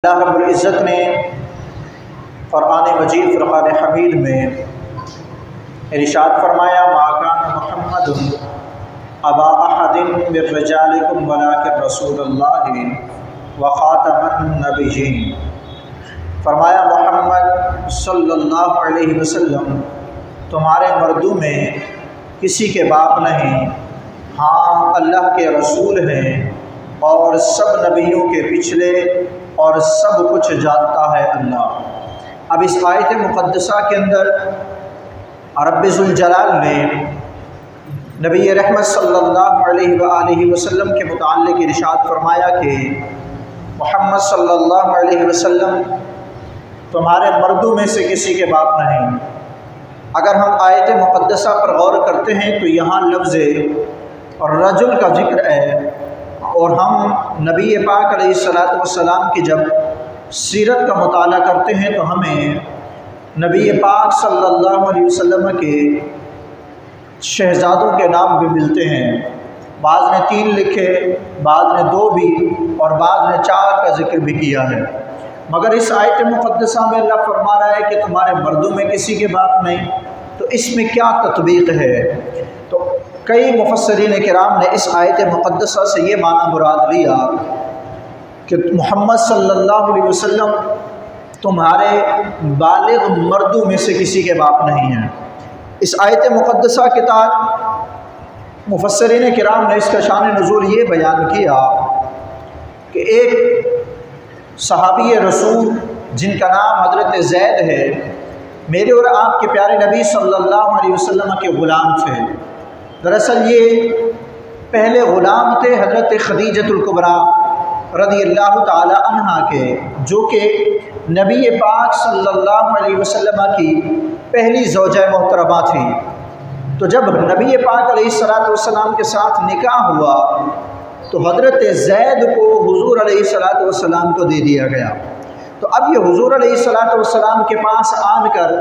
अल्लाह रब्बुल इज़्ज़त ने क़ुरान मजीद फ़ुरक़ान हमीद में इरशाद फरमाया मा कान मुहम्मदुन अबा अहदिन मिर रिजालिकुम वलाकिन रसूलुल्लाहि व ख़ातमन नबिय्यीन। फरमाया मोहम्मद सल्लल्लाहु अलैहि वसल्लम तुम्हारे मर्दों में किसी के बाप नहीं, हाँ अल्लाह के रसूल हैं और सब नबियों के पिछले और सब कुछ जानता है अल्लाह। अब इस आयत मुक़द्दसा के अंदर रब्बुल ज़ुल जलाल ने नबी रहमत सल्लल्लाहु अलैहि वसल्लम के मुताल्लिक़ इरशाद फरमाया कि मोहम्मद सल्लल्लाहु अलैहि वसल्लम तुम्हारे मर्दों में से किसी के बाप नहीं। अगर हम आयत मुक़द्दसा पर गौर करते हैं तो यहाँ लफ्ज़ और रजुल का जिक्र है, और हम नबी पाक अलैहिस्सलातु वस्सलाम की जब सीरत का मुताला करते हैं तो हमें नबी पाक सल्लल्लाहु अलैहि वसल्लम के शहज़ादों के नाम भी मिलते हैं। बाज़ ने 3 लिखे, बाज़ ने 2 भी, और बाज़ ने 4 का जिक्र भी किया है। मगर इस आयत मुक़द्दसा में अल्लाह फरमा रहा है कि तुम्हारे मर्दों में किसी के बाप नहीं, तो इसमें क्या तत्बीक़ है? तो कई मुफस्सिरीन किराम ने इस आयत मुक़द्दसा से ये माना मुराद लिया कि मोहम्मद सल्लल्लाहु अलैहि वसल्लम तुम्हारे बालिग़ मर्दों में से किसी के बाप नहीं हैं। इस आयत मुक़द्दसा के तहत मुफस्सिरीन किराम ने इसका शान नुज़ूल ये बयान किया कि एक सहाबी रसूल जिनका नाम हज़रत ज़ैद है, मेरे और आपके प्यारे नबी सल्लल्लाहु अलैहि वसल्लम के ग़ुलाम थे। दरअसल ये पहले ग़ुलाम थे हज़रत खदीजतुल कुबरा रज़ियल्लाहु ताला अन्हा के, जो कि नबी पाक सल्लल्लाहु अलैहि वसल्लम की पहली ज़ौजा मोहतरमा थी। तो जब नबी पाक अलैहिस्सलातु वस्सलाम के साथ निकाह हुआ तो हज़रत ज़ैद को हुज़ूर अलैहिस्सलातु वस्सलाम को दे दिया गया। तो अब ये हुज़ूर अलैहिस्सलातु वस्सलाम के पास आकर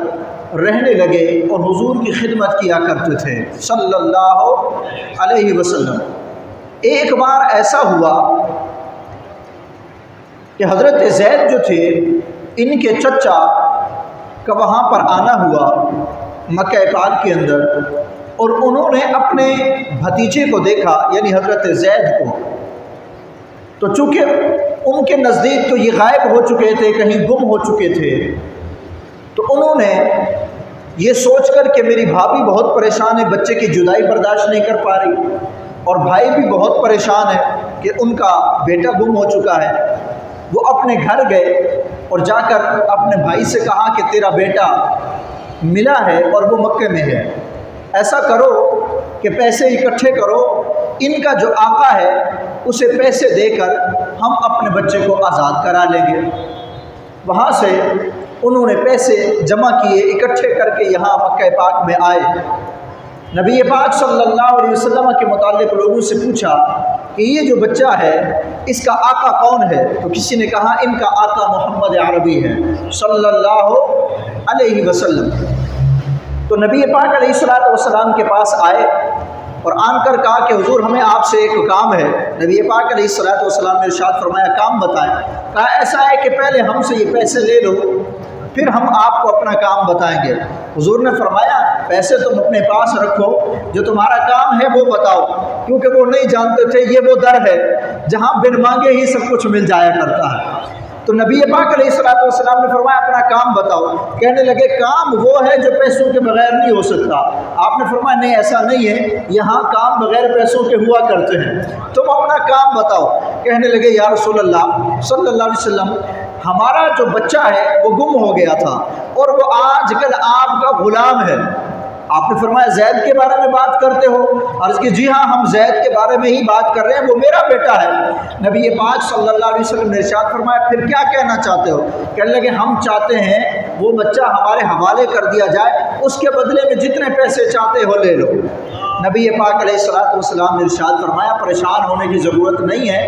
रहने लगे और हुज़ूर की खिदमत किया करते थे सल्लल्लाहु अलैहि वसल्लम। एक बार ऐसा हुआ कि हज़रत ज़ैद जो थे, इनके चचा का वहाँ पर आना हुआ मक्का पाक के अंदर, और उन्होंने अपने भतीजे को देखा यानी हज़रत ज़ैद को। तो चूँकि उनके नज़दीक तो ये गायब हो चुके थे, कहीं गुम हो चुके थे, तो उन्होंने ये सोचकर कि मेरी भाभी बहुत परेशान है, बच्चे की जुदाई बर्दाश्त नहीं कर पा रही, और भाई भी बहुत परेशान है कि उनका बेटा गुम हो चुका है, वो अपने घर गए और जाकर अपने भाई से कहा कि तेरा बेटा मिला है और वो मक्के में है, ऐसा करो कि पैसे इकट्ठे करो, इनका जो आका है उसे पैसे देकर हम अपने बच्चे को आज़ाद करा लेंगे। वहाँ से उन्होंने पैसे जमा किए, इकट्ठे करके यहाँ मक्का पाक में आए। नबी पाक सल्लल्लाहु अलैहि वसल्लम के मुताल्लिक़ लोगों से पूछा कि ये जो बच्चा है इसका आका कौन है? तो किसी ने कहा इनका आका मोहम्मद अरबी है सल्लल्लाहु अलैहि वसल्लम। तो नबी पाक अलैहिस्सलातु वस्सलाम के पास आए और आनकर कहा कि हुजूर हमें आपसे एक काम है। नबी पाक अलैहिस्सलातु वस्सलाम ने इरशाद फरमाया काम बताएं। कहा ऐसा है कि पहले हमसे ये पैसे ले लो, फिर हम आपको अपना काम बताएंगे। हुजूर ने फरमाया पैसे तुम अपने पास रखो, जो तुम्हारा काम है वो बताओ, क्योंकि वो नहीं जानते थे ये वो दर है जहाँ बिन मांगे ही सब कुछ मिल जाया करता है। तो नबी पाक अलैहिस्सलातु वस्सलाम ने फरमाया अपना काम बताओ। कहने लगे काम वो है जो पैसों के बगैर नहीं हो सकता। आपने फरमाया नहीं ऐसा नहीं है, यहाँ काम बगैर पैसों के हुआ करते हैं, तुम अपना काम बताओ। कहने लगे या रसूल अल्लाह सल्लल्लाहु अलैहि वसल्लम, हमारा जो बच्चा है वो गुम हो गया था और वो आजकल आपका ग़ुलाम है। आपने फरमाया ज़ैद के बारे में बात करते हो? अर्ज़ की जी हाँ, हम ज़ैद के बारे में ही बात कर रहे हैं, वो मेरा बेटा है। नबी पाक सल्लल्लाहु अलैहि वसल्लम ने इरशाद फरमाया फिर क्या कहना चाहते हो? कहने लगे हम चाहते हैं वो बच्चा हमारे हवाले कर दिया जाए, उसके बदले में जितने पैसे चाहते हो ले लो। नबी पाक अलैहिस्सलातु वस्सलाम ने इरशाद फरमाया परेशान होने की ज़रूरत नहीं है,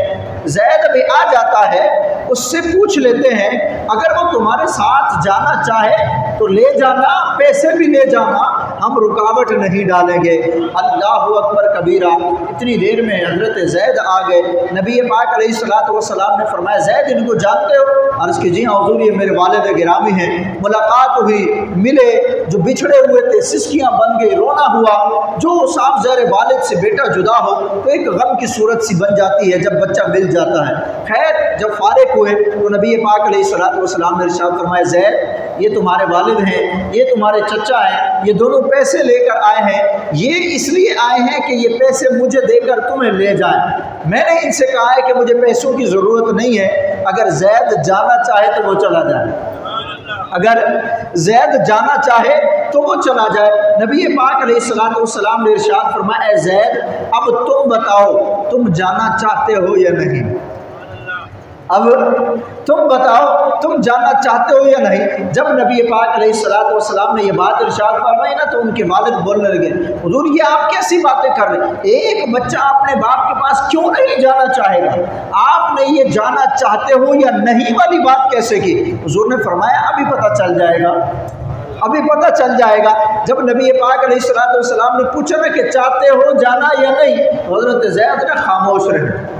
ज़ैद भी आ जाता है, उससे पूछ लेते हैं, अगर वो तुम्हारे साथ जाना चाहे तो ले जाना, पैसे भी ले जाना, हम रुकावट नहीं डालेंगे। अल्लाहु अकबर कबीरा। इतनी देर में हज़रत ज़ैद आ गए। नबी पाक अलैहिस्सलातु वस्सलाम ने फरमाया, ज़ैद इनको जानते हो? अर्ज़ की जी हाँ हुज़ूर, ये मेरे वालिद गिरामी हैं। मुलाकात हुई, मिले, जो बिछड़े हुए थे सिसकियाँ बन गई, रोना हुआ। जो साफ ज़हर वालिद से बेटा जुदा हो तो एक गम की सूरत सी बन जाती है जब बच्चा मिल जाता है। खैर जब फारिग हुए तो नबी पाक अलैहिस्सलातु वस्सलाम ने इरशाद फरमाया, ज़ैद ये तुम्हारे वालिद हैं, ये तुम्हारे चचा हैं, ये दोनों पैसे लेकर आए हैं। ये इसलिए आए हैं कि ये पैसे मुझे देकर तुम्हें ले जाएं। मैंने इनसे कहा है कि मुझे पैसों की ज़रूरत नहीं है, अगर ज़ैद जाना चाहे तो वो चला जाए, अगर ज़ैद जाना चाहे तो वो चला जाए। नबी पाक अलैहिस्सलातु वस्सलाम ने इरशाद फरमाया, ए ज़ैद अब तुम बताओ तुम जाना चाहते हो या नहीं? अब तुम बताओ तुम जाना चाहते हो या नहीं? जब नबी पाक अलैहिस्सलातु वस्सलाम ने ये बात इरशाद फरमाई ना तो उनके वालिद बोलने लगे, हुजूर ये आप कैसी बातें कर रहे हैं? एक बच्चा अपने बाप के पास क्यों नहीं जाना चाहेगा? आपने ये जाना चाहते हो या नहीं वाली बात कैसे की? हुजूर ने फरमाया अभी पता चल जाएगा, अभी पता चल जाएगा। जब नबी पाक अलैहिस्सलातु वस्सलाम ने पूछा ना कि चाहते हो जाना या नहीं, हज़रत ज़ैद ने खामोश रहे,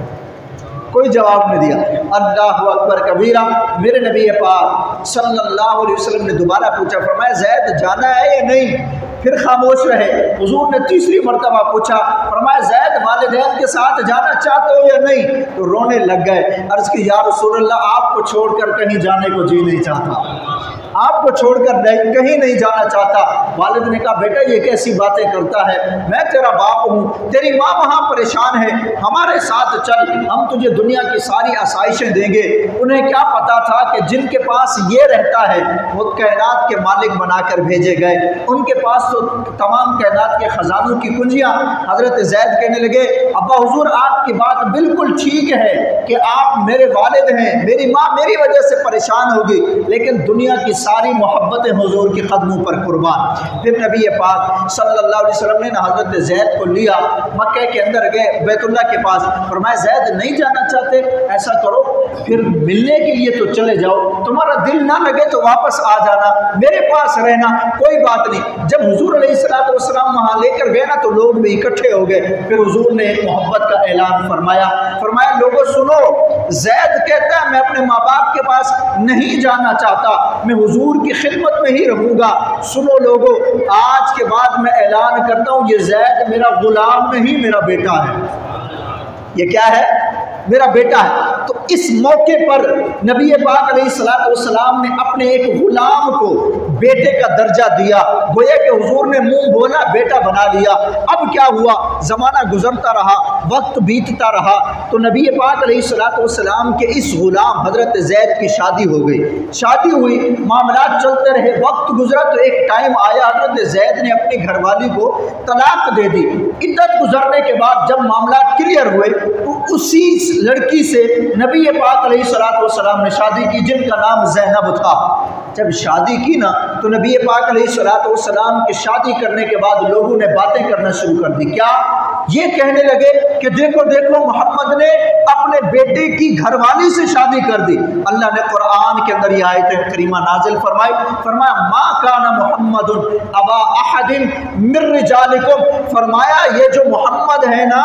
कोई जवाब नहीं दिया। अल्लाहु अकबर कबीरा। मेरे नबी पाक सल्लल्लाहु अलैहि वसल्लम ने दोबारा पूछा, फरमाया ज़ैद जाना है या नहीं? फिर खामोश रहे। हुजूर ने तीसरी मरतबा पूछा, फरमाया ज़ैद वालिदैन के साथ जाना चाहते हो या नहीं? तो रोने लग गए। अर्ज़ की या रसूलल्लाह आपको छोड़कर कहीं जाने को जी नहीं चाहता, आपको छोड़कर कहीं नहीं जाना चाहता। वालिद ने कहा, बेटा ये कैसी बातें करता है? मैं तेरा बाप हूँ, तेरी माँ वहाँ परेशान है, हमारे साथ चल, हम तुझे दुनिया की सारी आसाइशें देंगे। उन्हें क्या पता था कि जिनके पास ये रहता है वो कायनात के मालिक बनाकर भेजे गए, उनके पास तो तमाम कायनात के ख़जानों की कुंजियाँ। हज़रत ज़ैद कहने लगे, अब्बा हुजूर आपकी बात बिल्कुल ठीक है कि आप मेरे वालिद हैं, मेरी माँ मेरी वजह से परेशान होगी, लेकिन दुनिया की सारी मोहब्बतें हुजूर के कदमों पर कुर्बान। फिर नबी पाक सल्लल्लाहु अलैहि वसल्लम ने हज़रत ज़ैद को लिया, मक्के के अंदर गए बैतुल्लाह के पास। फरमाया ज़ैद नहीं जाना चाहते, ऐसा करो फिर मिलने के लिए तो चले जाओ, तुम्हारा दिल ना लगे तो वापस आ जाना, मेरे पास रहना, कोई बात नहीं। जब हुजूर अलैहिस्सलातु वस्सलाम वहाँ लेकर गए ना तो लोग भी इकट्ठे हो गए। फिर हुजूर ने एक मोहब्बत का ऐलान फरमाया, फरमाया लोगों सुनो, ज़ैद कहता है मैं अपने माँ बाप के पास नहीं जाना चाहता, मैं हुजूर की खिदमत में ही रहूँगा। सुनो लोगों, आज के बाद मैं ऐलान करता हूँ ये ज़ैद मेरा गुलाम नहीं, मेरा बेटा है। ये क्या है? मेरा बेटा है। तो इस मौके पर नबी पाक अलैहिस्सलातु वस्सलाम ने अपने एक गुलाम को बेटे का दर्जा दिया। गोया कि हुजूर ने मुंह बोला बेटा बना लिया। अब क्या हुआ, ज़माना गुजरता रहा, वक्त बीतता रहा, तो नबी पाक अलैहिस्सलातु वस्सलाम के इस गुलाम हज़रत ज़ैद की शादी हो गई। शादी हुई, मामलात चलते रहे, वक्त गुजरा तो एक टाइम आया हज़रत ज़ैद ने अपनी घरवाली को तलाक दे दी। इद्दत गुजरने के बाद जब मामलात क्लियर हुए तो उसी लड़की से नबी पाक अलैहिस्सलातु वस्सलाम ने शादी की, जिनका नाम ज़ैनब था। जब शादी की ना तो नबी पाक अलैहिस्सलातु वस्सलाम की शादी करने के बाद लोगों ने बातें करना शुरू कर दी। क्या? ये कहने लगे कि देखो देखो मोहम्मद ने अपने बेटे की घरवाली से शादी कर दी। अल्लाह ने कुरान के अंदर ये आयत करीमा नाजिल फरमाई, फरमाया मा काना मुहम्मदुन अबा अहदिन मिर रिजालिकुम, फरमाया ये जो मोहम्मद है ना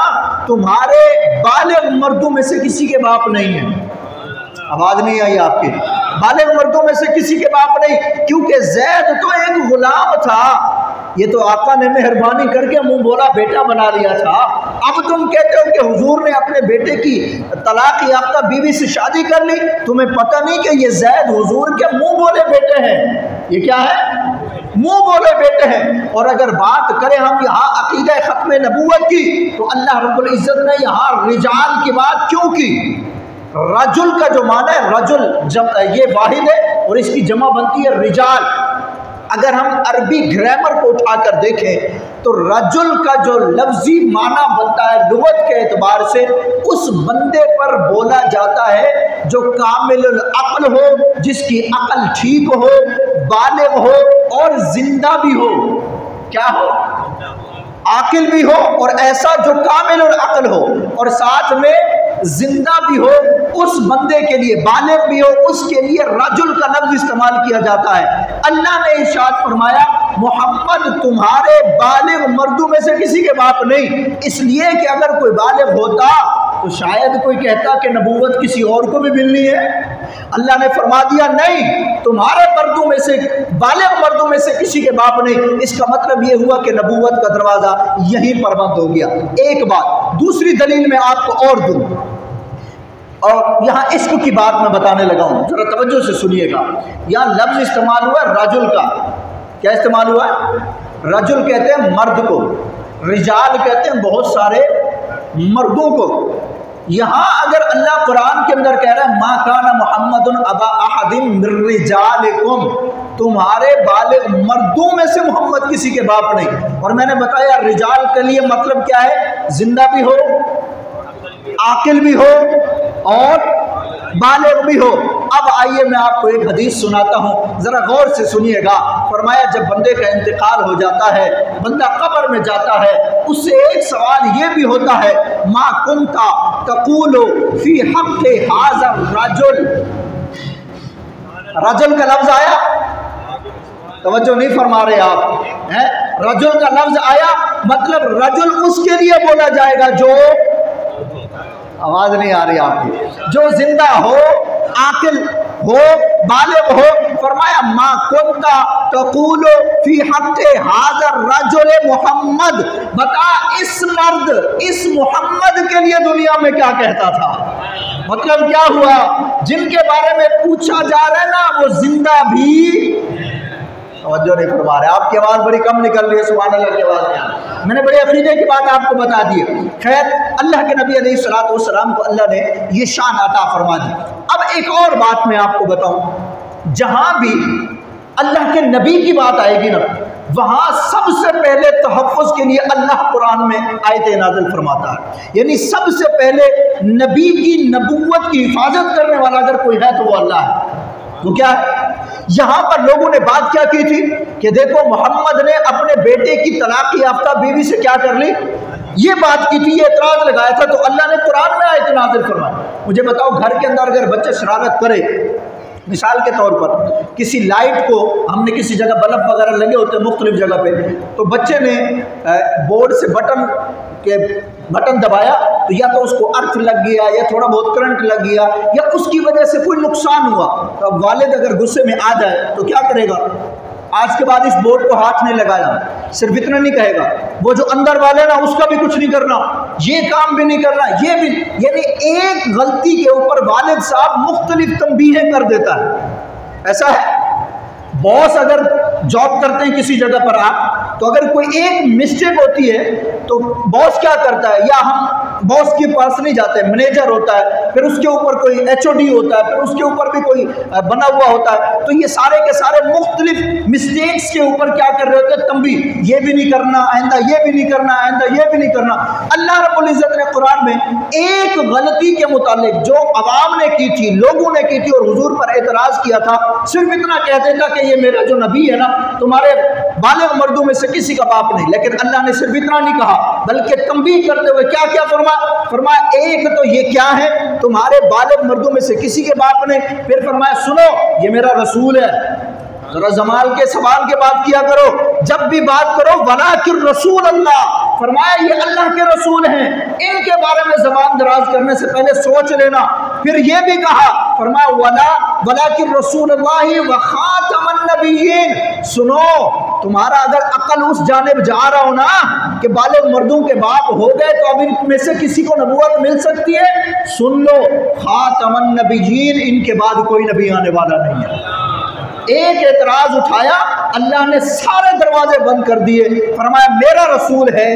तुम्हारे बालिग मर्दों में से किसी के बाप नहीं है। आवाज नहीं आई आपके? बालिग मर्दों में से किसी के बाप नहीं, क्योंकि ज़ैद तो एक गुलाम था, ये तो आका ने मेहरबानी करके मुंह बोला बेटा बना लिया था। अब तुम कहते हो कि हुजूर ने अपने बेटे की तलाक याफ्ता बीवी से शादी कर ली, तुम्हें पता नहीं कि ये ज़ैद हुजूर के मुंह बोले बेटे हैं। ये क्या है? मुंह बोले बेटे हैं। और अगर बात करें हम यहाँ अकीदा खत्म नबूवत की तो अल्लाह रब्बुल इज़्ज़त ने यहाँ रिजाल की बात क्यों की? रजुल का जो माना है रजुल ये वाहिद है और इसकी जमा बनती है रिजाल। अगर हम अरबी ग्रामर को उठाकर देखें तो रजुल का जो लफ्जी माना बनता है लुगत के एतबार से, उस बंदे पर बोला जाता है जो कामिलुल अक्ल हो, जिसकी अक्ल ठीक हो, बालिग हो और जिंदा भी हो। क्या हो? आकिल भी हो और ऐसा जो कामिलुल अक्ल हो और साथ में जिंदा भी हो उस बंदे के लिए, बालिग भी हो उसके लिए रजुल का लफ्ज इस्तेमाल किया जाता है। अल्लाह ने इरशाद फरमाया मोहम्मद तुम्हारे बालिग मर्दों में से किसी के बाप नहीं, इसलिए कि अगर कोई बालिग होता तो शायद कोई कहता कि नबूवत किसी और को भी मिलनी है। अल्लाह ने फरमा दिया नहीं, तुम्हारे मर्दों में से, बालिग मर्दों में से किसी के बाप नहीं। इसका मतलब ये हुआ कि नबूवत का दरवाज़ा यहीं पर बंद हो गया। एक बात, दूसरी दलील में आपको और दूँ, और यहाँ इश्क की बात मैं बताने लगा हूँ, जरा तवज्जो से सुनिएगा। यहाँ लफ्ज़ इस्तेमाल हुआ रजुल का। क्या इस्तेमाल हुआ? रजुल कहते हैं मर्द को, रिजाल कहते हैं बहुत सारे मर्दों को। यहाँ अगर अल्लाह कुरान के अंदर कह रहा है मा काना मुहम्मदुन अबा अहदिन मिर रिजालिकुम, तुम्हारे बालिग मर्दों में से मोहम्मद किसी के बाप नहीं। और मैंने बताया रिजाल के लिए मतलब क्या है, जिंदा भी हो, आकिल भी हो और बालिग भी हो। अब आइए मैं आपको एक हदीस सुनाता हूँ, ज़रा गौर से सुनिएगा। फरमाया जब बंदे का इंतकाल हो जाता है, बंदा कब्र में जाता है, उससे एक सवाल ये भी होता है मा कुंता तक़ूलु फी हक़्क़ि हाज़ा रजुल। रजुल का लफ्ज़ आया, तवज्जो नहीं फरमा रहे आप हैं? रजुल का लफ्ज़ आया, मतलब रजुल उसके लिए बोला जाएगा जो, आवाज नहीं आ रही आपकी, जो जिंदा हो, आकिल हो, बालिग हो। फरमाया मा कुंता तक़ूलु फी हक़्क़ि हाज़ा रजुल मोहम्मद, बता इस मर्द, इस मोहम्मद के लिए दुनिया में क्या कहता था। मतलब क्या हुआ, जिनके बारे में पूछा जा रहा है ना वो जिंदा भी, तवज्जो नहीं फरमा रहे, आपकी आवाज़ बड़ी कम निकल रही है। सुभान अल्लाह की आवाज़, मैंने बड़े अकीदे की बात आपको बता दी। खैर, अल्लाह के नबी अलैहिस्सलातु वस्सलाम को अल्लाह ने ये शान अता फरमा दी। अब एक और बात मैं आपको बताऊं, जहां भी अल्लाह के नबी की बात आएगी ना, वहां सबसे पहले तहफ़्फ़ुज़ के लिए अल्लाह कुरान में आयत नाज़िल फरमाता है। यानी सबसे पहले नबी की नबूवत की हिफाजत करने वाला अगर कोई है तो वो अल्लाह है। वो क्या है? यहाँ पर लोगों ने बात क्या की थी कि देखो मोहम्मद ने अपने बेटे की तलाक याफ्ता बीवी से क्या कर ली, ये बात की थी, ये एतराज़ लगाया था, तो अल्लाह ने कुरान में आयत नाज़िल फरमाई। मुझे बताओ, घर के अंदर अगर बच्चे शरारत करे, मिसाल के तौर पर किसी लाइट को, हमने किसी जगह बल्ब वगैरह लगे होते हैं मुख्तलिफ जगह पे, तो बच्चे ने बोर्ड से बटन दबाया तो या तो उसको अर्थ लग गया या थोड़ा बहुत करंट लग गया या उसकी वजह से कोई नुकसान हुआ, तो अब वालिद अगर गुस्से में आ जाए तो क्या करेगा? आज के बाद इस बोर्ड को हाथ नहीं लगाया, सिर्फ इतना नहीं कहेगा, वो जो अंदर वाले ना उसका भी कुछ नहीं करना, ये काम भी नहीं करना, ये भी। यानी एक गलती के ऊपर वालिद साहब मुख्तलिफ तंबीहें कर देता है। ऐसा है, बॉस अगर जॉब करते हैं किसी जगह पर आप, तो अगर कोई एक मिस्टेक होती है तो बॉस क्या करता है, या हम बॉस के पास नहीं जाते, मैनेजर होता है, फिर उसके ऊपर कोई HOD होता है, फिर उसके ऊपर भी कोई बना हुआ होता है, तो ये सारे के सारे मुख्तलिफ मिस्टेक्स के ऊपर क्या कर रहे होते हैं, तंबीह, ये भी नहीं करना आइंदा, ये भी नहीं करना आइंदा, ये भी नहीं करना। अल्लाह रब्बुल इज्जत ने कुरान में एक गलती के मुतालिक जो अवाम ने की थी, लोगों ने की थी और हुजूर पर एतराज़ किया था, सिर्फ इतना कह देता कि ये मेरा जो नबी है ना, तुम्हारे बालिग मर्दों में से किसी का बाप नहीं। लेकिन अल्लाह ने सिर्फ इतना नहीं कहा, बल्कि तंबीह करते हुए क्या क्या फरमाया, एक तो ये क्या है, तुम्हारे बालिग मर्दों में से किसी के बाप ने, फिर फरमाया सुनो ये मेरा रसूल है। जरा जमाल के सवाल के बात किया करो, जब भी बात करो वलाकिन रसूल अल्लाह, फरमाया ये अल्लाह के रसूल हैं, इनके बारे में जबान दराज करने से पहले सोच लेना। फिर ये भी कहा, फरमाया वलाकिन रसूल अल्लाह व खातमन नबिय्यीन, सुनो तुम्हारा अगर अकल उस जानिब जा रहा हो ना कि बालिग मर्दों के बाप हो गए तो अब इनमें से किसी को नबूवत मिल सकती है, सुन लो खातमन नबिय्यीन, इनके बाद कोई नबी आने वाला नहीं है। एक एतराज उठाया, अल्लाह ने सारे दरवाजे बंद कर दिए, फरमाया मेरा रसूल है,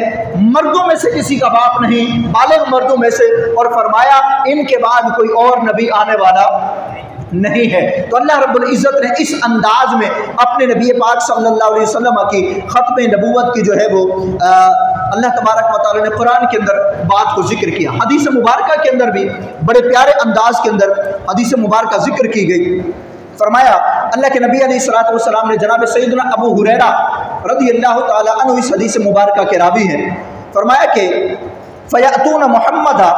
मर्दों में से किसी का बाप नहीं, बालिग मर्दों में से, और फरमाया इनके बाद कोई और नबी आने वाला नहीं है। तो अल्लाह रब्बुल इज़्ज़त ने इस अंदाज में अपने नबी पाक सल्लल्लाहु अलैहि वसल्लम की ख़त्म नबूवत की जो है वो अल्लाह तबारक व तआला ने कुरान के अंदर बात को जिक्र किया। हदीस मुबारका के अंदर भी बड़े प्यारे अंदाज के अंदर हदीस मुबारका जिक्र की गई। फरमाया अल्लाह के नबी अलैहिस्सलातु वस्सलाम ने, जनाब सैयदना अबू हुरैरा रज़ियल्लाहु तआला अन्हु इस हदीस मुबारका के रावी हैं, फरमाया कि फ़यअतून मुहम्मदा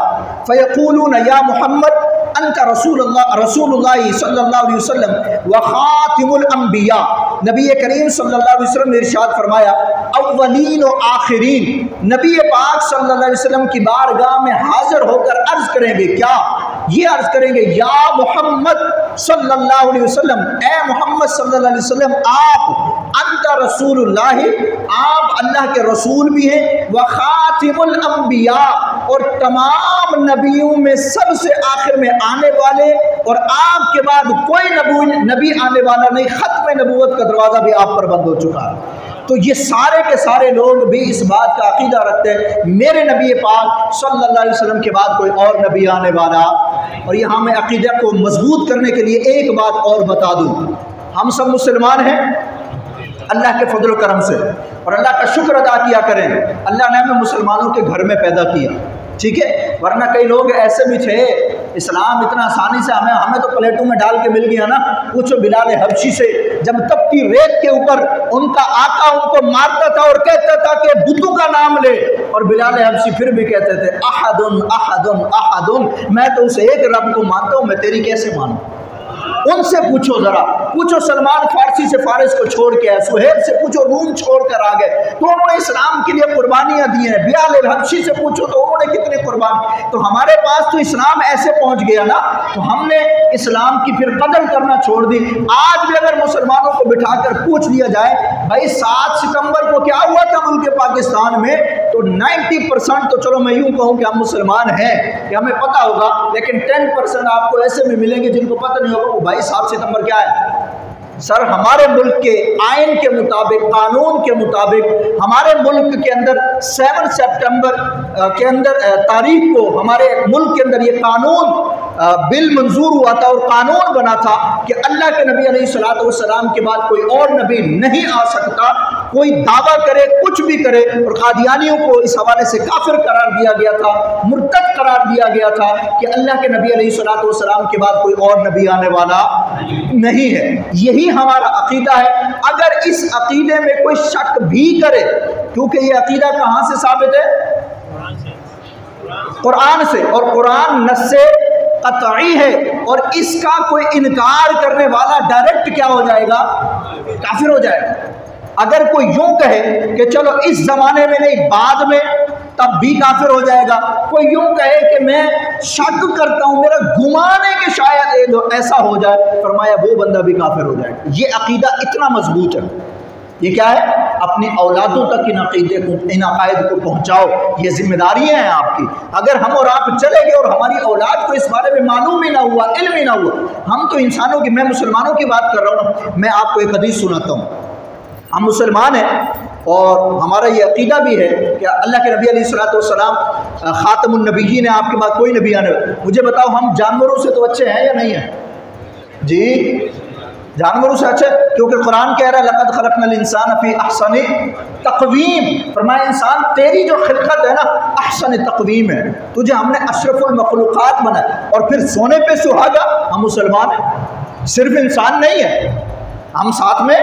फ़यक़ूलून या मुहम्मद, अंता रसूलुल्लाह सल्लल्लाहु अलैहि वसल्लम व खातिमुल अंबिया। नबी करीम सल्लल्लाहु अलैहि वसल्लम ने इरशाद फरमाया, अव्वलीन व आखिरीन, नबी पाक सल्लल्लाहु अलैहि वसल्लम की बारगाह में हाजिर होकर अर्ज करेंगे, क्या ये अर्ज करेंगे, या मोहम्मद सल्लल्लाहु अलैहि वसल्लम, ए मोहम्मद सल्लल्लाहु अलैहि वसल्लम, आप अंता रसूलुल्लाह, आप अल्लाह के रसूल भी हैं, व खातिमुल अंबिया, और तमाम नबियों में सबसे आखिर में आने वाले, और आपके बाद कोई नबी आने वाला नहीं, खत्म नबूवत का दरवाज़ा भी आप पर बंद हो चुका है। तो ये सारे के सारे लोग भी इस बात का अकीदा रखते हैं, मेरे नबी पाक सल्लल्लाहु अलैहि वसल्लम के बाद कोई और नबी आने वाला। और यहाँ मैं अकीदा को मजबूत करने के लिए एक बात और बता दूँ, हम सब मुसलमान हैं अल्लाह के फजल करम से, और अल्लाह का शुक्र अदा किया करें, अल्लाह ने हमें मुसलमानों के घर में पैदा किया, ठीक है। वरना कई लोग ऐसे भी थे, इस्लाम इतना आसानी से हमें तो प्लेटों में डाल के मिल गया ना। पूछो बिलाल हबशी से, जब तपती रेत के ऊपर उनका आका उनको मारता था और कहता था कि बुतों का नाम ले, और बिलाल हबशी फिर भी कहते थे अहदुन अहदुन अहदुन, मैं तो उस एक रब को मानता हूँ, मैं तेरी कैसे मानूं। उनसे पूछो, जरा पूछो, सलमान फारसी से फारिस को छोड़ के आए, सुहेब से पूछो रूम छोड़ कर आ गए, तो उन्होंने इस्लाम के लिए कुर्बानियां दी हैं। बिलाल हबशी से पूछो तो उन्होंने कितने कुर्बान। तो हमारे पास तो इस्लाम ऐसे पहुंच गया ना, तो हमने इस्लाम की फिर कदर करना छोड़ दी। आज भी अगर मुसलमानों को बिठाकर पूछ लिया जाए, भाई 7 सितंबर को क्या हुआ था मुल्क पाकिस्तान में, तो 90% तो चलो मैं यूं कहूँ कि हम मुसलमान हैं कि हमें पता होगा, लेकिन 10% आपको ऐसे भी मिलेंगे जिनको पता नहीं होगा वो भाई 7 सितंबर क्या है। सर, हमारे मुल्क के आइन के मुताबिक, कानून के मुताबिक, हमारे मुल्क के अंदर 7 सितंबर के अंदर तारीख को हमारे मुल्क के अंदर ये कानून बिल मंजूर हुआ था और कानून बना था कि अल्लाह के नबी अलैहिस्सलातु वस्सलाम के बाद कोई और नबी नहीं आ सकता। कोई दावा करे, कुछ भी करे, और कादियानियों को इस हवाले से काफिर करार दिया गया था, मुर्तद करार दिया गया था कि अल्लाह के नबी अलैहिस्सलातु वस्सलाम के बाद कोई और नबी आने वाला नहीं है। यही हमारा अकीदा है। अगर इस अकीदे में कोई शक भी करे, क्योंकि ये अकीदा कहाँ से साबित है? कुरान से, और कुरान नस्से कतई है, और इसका कोई इनकार करने वाला डायरेक्ट क्या हो जाएगा? काफिर हो जाएगा। अगर कोई यूं कहे कि चलो इस जमाने में नहीं बाद में, तब भी काफिर हो जाएगा। कोई यूं कहे कि मैं शक करता हूं, मेरा गुमान है कि शायद ऐसा हो जाए, फरमाया वो बंदा भी काफिर हो जाएगा। ये अकीदा इतना मजबूत है। ये क्या है? अपनी औलादों तक इन अकीदे को, इन अकायद को पहुंचाओ, ये जिम्मेदारियां हैं आपकी। अगर हम और आप चले गए और हमारी औलाद को इस बारे में मालूम ही ना हुआ, इल्म ही ना हुआ, हम तो इंसानों की, मैं मुसलमानों की बात कर रहा हूँ ना, मैं आपको एक हदीस सुनाता हूँ। हम मुसलमान हैं और हमारा ये अकीदा भी है कि अल्लाह के नबी अलैहिस्सलातु वस्सलाम खातमुन नबिय्यीन है, आपके बाद कोई नबी आने वाला। मुझे बताओ, हम जानवरों से तो अच्छे हैं या नहीं हैं? जी, जानवरों से अच्छे, क्योंकि कुरान कह रहा है लक़द खलक़नल इंसान फ़ी अहसनि तक़वीम, फरमाया इंसान तेरी जो खिलकत है ना, अहसन तक़वीम है, तुझे हमने अशरफुल मखलूक़ात बनाया। और फिर सोने पे सुहागा। हम मुसलमान हैं, सिर्फ इंसान नहीं है, हम साथ में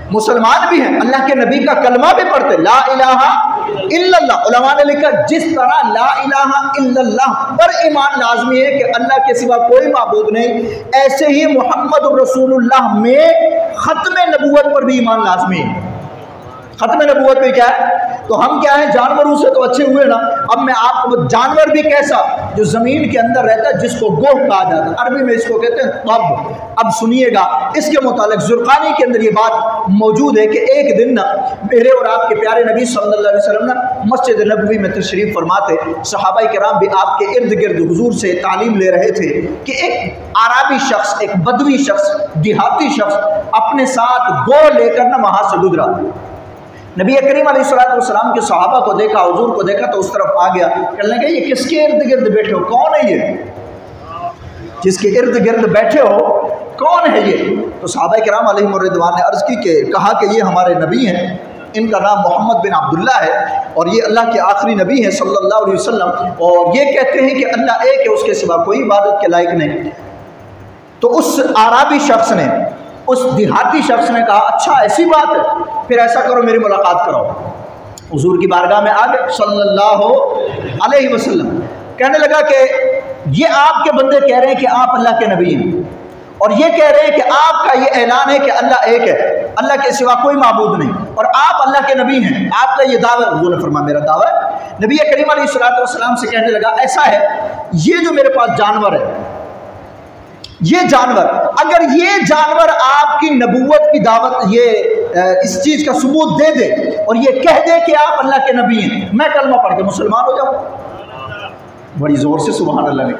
मुसलमान भी हैं, अल्लाह के नबी का कलमा भी पढ़ते, ला इलाहा इल्लल्लाह। उलमा ने लिखा, जिस तरह ला इलाहा इल्लल्लाह पर ईमान लाजमी है कि अल्लाह के सिवा कोई माबूद नहीं, ऐसे ही मोहम्मद रसूलुल्लाह में खत्म नबूवत पर भी ईमान लाजमी है। खत्म नबूवत में क्या है? तो हम क्या है? जानवरों से तो अच्छे हुए ना। अब मैं आपको, जानवर भी कैसा? जो जमीन के अंदर रहता है, जिसको गोह कहा जाता है, अरबी में इसको कहते हैं तब। अब सुनिएगा, इसके मुतालिक ज़ुरक़ानी के अंदर ये बात मौजूद है कि एक दिन ना मेरे और आपके प्यारे नबी सल्लल्लाहु अलैहि वसल्लम ना मस्जिद नबवी में तशरीफ़ फरमाते, सहाबाए किराम भी आपके इर्द गिर्द हुजूर से तालीम ले रहे थे कि एक आराबी शख्स, एक बदवी शख्स, देहाती शख्स अपने साथ गो लेकर ना वहाँ से गुजरा। नबी करीम अलैहिस्सलातु वस्सलाम के सहाबा को देखा, हुजूर को देखा तो उस तरफ आ गया, कहने लगे ये किसके इर्द गिर्द बैठे हो? कौन है ये जिसके इर्द गिर्द बैठे हो? कौन है ये? तो सहाबा किराम अलैहिम रिदवान ने अर्ज़ की कि कहा कि ये हमारे नबी हैं, इनका नाम मोहम्मद बिन अब्दुल्ला है और ये अल्लाह के आखिरी नबी हैं सल्लल्लाहु अलैहि वसल्लम, और ये कहते हैं कि अल्लाह एक है, उसके सिवा कोई इबादत के लायक नहीं। तो उस आराबी शख्स ने, उस देहाती शख्स ने कहा, अच्छा ऐसी बात है, फिर ऐसा करो मेरी मुलाकात कराओ। हुजूर की बारगाह में आ गए सल्लल्लाहु अलैहि वसल्लम। कहने लगा कि ये आपके बंदे कह रहे हैं कि आप अल्लाह के नबी हैं, और ये कह रहे हैं कि आपका ये ऐलान है कि अल्लाह एक है, अल्लाह के सिवा कोई माबूद नहीं, और आप अल्लाह के नबी हैं, आपका ये दावा है। हुजूर ने फरमाया मेरा दावा है। नबी करीम अलैहिस्सलाम से कहने लगा, ऐसा है, ये जो मेरे पास जानवर है, ये जानवर, अगर ये जानवर आपकी नबूवत की दावत, ये इस चीज़ का सबूत दे दे और ये कह दे कि आप अल्लाह के नबी हैं, मैं कलमा पढ़ के मुसलमान हो जाऊँ। बड़ी ज़ोर से सुभान अल्लाह ने।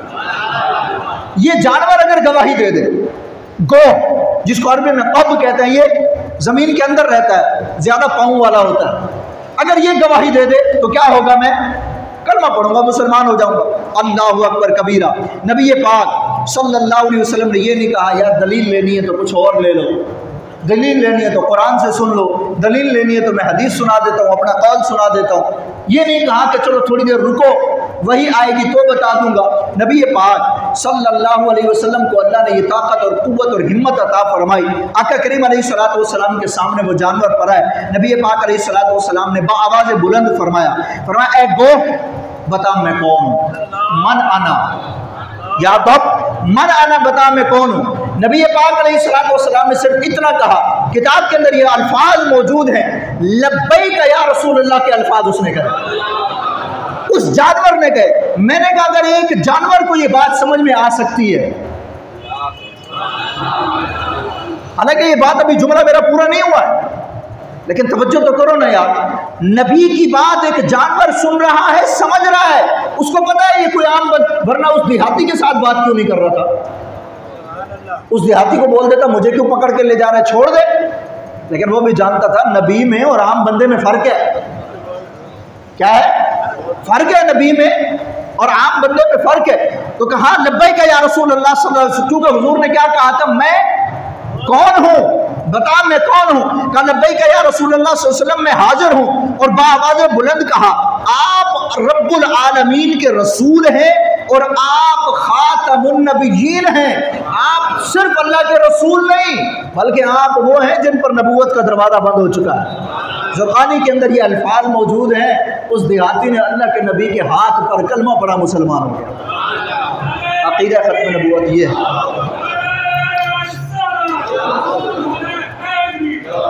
ये जानवर अगर गवाही दे दे, गो जिसको अरबी में अब कहते हैं, ये ज़मीन के अंदर रहता है, ज़्यादा पाँव वाला होता है, अगर ये गवाही दे दे तो क्या होगा, मैं कलमा पढ़ूंगा, मुसलमान हो जाऊंगा। अल्लाहु अकबर कबीरा। नबी पाक सल्लल्लाहु अलैहि वसल्लम ने ये नहीं कहा यार दलील लेनी है तो कुछ और ले लो, दलील लेनी है तो कुरान से सुन लो, दलील लेनी है तो मैं हदीस सुना देता हूँ, अपना कौल सुना देता हूँ। ये नहीं कहा कि चलो थोड़ी देर रुको, वही आएगी तो बता दूंगा। नबी पाक सल्लल्लाहु अलैहि वसल्लम को अल्लाह ने ये ताकत और कुव्वत और हिम्मत अता फरमाई। आका करीम अलैहिस्सलातु वस्सलाम के सामने वो जानवर पड़ा है। नबी पाक अलैहिस्सलातु वस्सलाम ने बाआवाज़ बुलंद फरमाया, ए गो बता मैं कौन हूँ, मन आना, या बाप मन आना, बता मैं कौन हूँ। नबी पाक अलैहिस्सलातु वस्सलाम ने सिर्फ इतना कहा, किताब के अंदर ये अल्फाज मौजूद हैं, लब्बैक या रसूल अल्लाह के अल्फाज उसने कहे, उस जानवर ने कहे। मैंने कहा अगर एक जानवर को ये बात समझ में आ सकती है, हालांकि ये बात अभी जुमला मेरा पूरा नहीं हुआ है, लेकिन तवज्जो तो करो ना यार, नबी की बात एक जानवर सुन रहा है, समझ रहा है, उसको पता है ये कोई आम वरना उस देहाती के साथ बात क्यों नहीं कर रहा था, उस देहाती को बोल देता मुझे क्यों पकड़ के ले जा रहा है, छोड़ दे। लेकिन वो भी जानता था नबी में और आम बंदे में फर्क है। क्या है फर्क है, नबी में और आम बंदे में फर्क है। तो कहा लब्बैक या रसूल अल्लाह सल्लल्लाहु अलैहि वसल्लम, क्योंकि हुजूर ने क्या कहा था, मैं कौन हूँ, बता मैं कौन हूँ। कहा लब्बैक या रसूल अल्लाह सल्लल्लाहु अलैहि वसल्लम, मैं हाजिर हूँ। और बाआवाज़ बुलंद कहा, आप रब्बुल आलमीन के रसूल हैं और आप खातमुन नबिय्यीन हैं। आप सिर्फ अल्लाह के रसूल नहीं, बल्कि आप वो हैं जिन पर नबूवत का दरवाज़ा बंद हो चुका है। ज़ुबानी के अंदर ये अल्फाज मौजूद हैं। उस देहाती ने अल्लाह के नबी के हाथ पर कलमा पढ़ा, मुसलमान हो गया। अक़ीदा ख़त्म नबूवत ये है।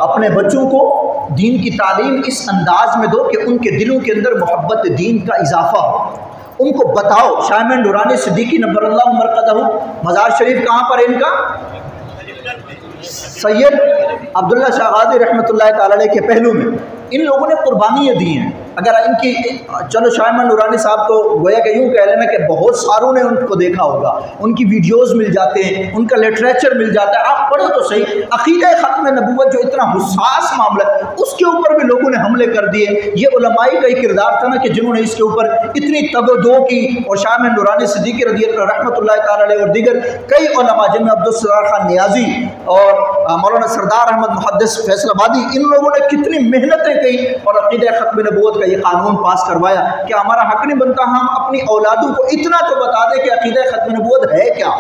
अपने बच्चों को दीन की तालीम इस अंदाज में दो कि उनके दिलों के अंदर मोहब्बत दीन का इजाफा हो। उनको बताओ, शाह नूरानी सिद्दीकी नब्बरअल्लाहु मरक़दहू, मज़ार शरीफ कहाँ पर है इनका, सैयद अब्दुल्ला शाह गाज़ी रहमतुल्लाह तआला अलैह के पहलू में। इन लोगों ने कुर्बानियाँ दी हैं। अगर इनकी चलो शाह नूरानी साहब तो गोया कि यूँ कह लेना कि बहुत सारों ने उनको देखा होगा, उनकी वीडियोस मिल जाते हैं, उनका लिटरेचर मिल जाता है, आप पढ़ो तो सही। अक़ीदा ख़त्म नबूवत जो इतना हुस्सास मामला है, उसके ऊपर भी लोगों ने हमले कर दिए। ये उलमाई का ही किरदार था ना कि जिन्होंने इसके ऊपर इतनी तवज्जो की। और शाह नूरानी सिद्दीकी रज़ियल्लाहु रहमतुल्लाह तआला अलैह और दीगर कई उलमा जिनमें अब्दुल सत्तार खान नियाज़ी और मौलाना सरदार अहमद मुहद्दिस फैसलाबादी, इन लोगों ने कितनी मेहनतें की और अक़ीदा ख़त्म नबूवत ये कानून पास करवाया कि हमारा हक नहीं बनता हम अपनी औलादों को इतना तो बता दें कि अक़ीदा ख़त्म नबूवत है क्या।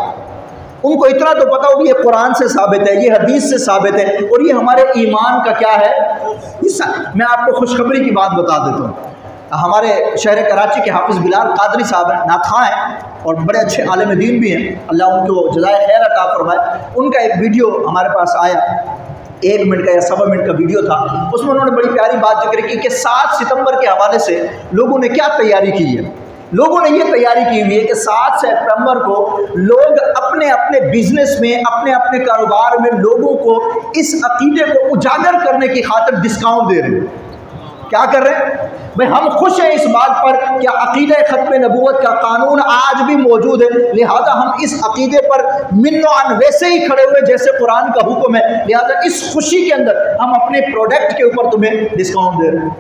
उनको इतना तो पता हो कि ये कुरान से साबित है, ये हदीस से साबित है और ये हमारे ईमान का क्या है हिस्सा। मैं आपको खुशखबरी की बात बता देता हूँ। हमारे शहर कराची के हाफिज़ बिलाल कादरी साहब हैं, नाथां हैं और बड़े अच्छे आलिम दीन भी हैं, अल्लाह उनको जज़ाए खैर अता फरमाए। उनका एक वीडियो हमारे पास आया, 1 मिनट का या 1.25 मिनट का वीडियो था। उसमें उन्होंने बड़ी प्यारी बात जिक्र की कि 7 सितंबर के हवाले से लोगों ने क्या तैयारी की है। लोगों ने ये तैयारी की हुई है कि 7 सितंबर को लोग अपने अपने बिजनेस में, अपने अपने कारोबार में लोगों को इस अकीदे को उजागर करने की खातिर डिस्काउंट दे रहे हैं। क्या कर रहे हैं भाई, हम खुश हैं इस बात पर कि अक़ीदा ख़त्म नबूवत का कानून आज भी मौजूद है, लिहाजा हम इस अक़ीदे पर मिन्नो वैसे ही खड़े हुए जैसे कुरान का हुक्म है। लिहाजा इस खुशी के अंदर हम अपने प्रोडक्ट के ऊपर तुम्हें डिस्काउंट दे रहे हैं।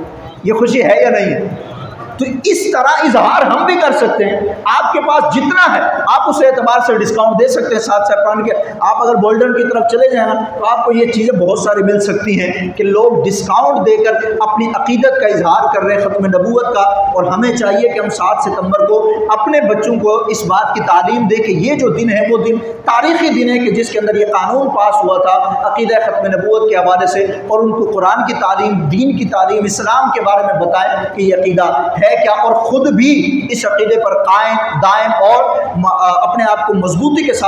ये खुशी है या नहीं है? तो इस तरह इजहार हम भी कर सकते हैं। आपके पास जितना है आप उस एतबार से डिस्काउंट दे सकते हैं। 7 सितंबर के आप अगर गोल्डन की तरफ चले जाए ना तो आपको ये चीज़ें बहुत सारी मिल सकती हैं कि लोग डिस्काउंट देकर अपनी अकीदत का इजहार कर रहे हैं ख़त्म नबूवत का। और हमें चाहिए कि हम 7 सितंबर को अपने बच्चों को इस बात की तालीम दें कि ये जो दिन है वो दिन तारीख़ी दिन है कि जिसके अंदर ये कानून पास हुआ था अकीदा ख़त्म नबूवत के हवाले से, और उनको कुरान की तालीम, दीन की तालीम, इस्लाम के बारे में बताएं कि ये अकीदा है क्या और ख़ुद भी इस अक़ीदे पर कायम दायम और अपने आप को मजबूती के साथ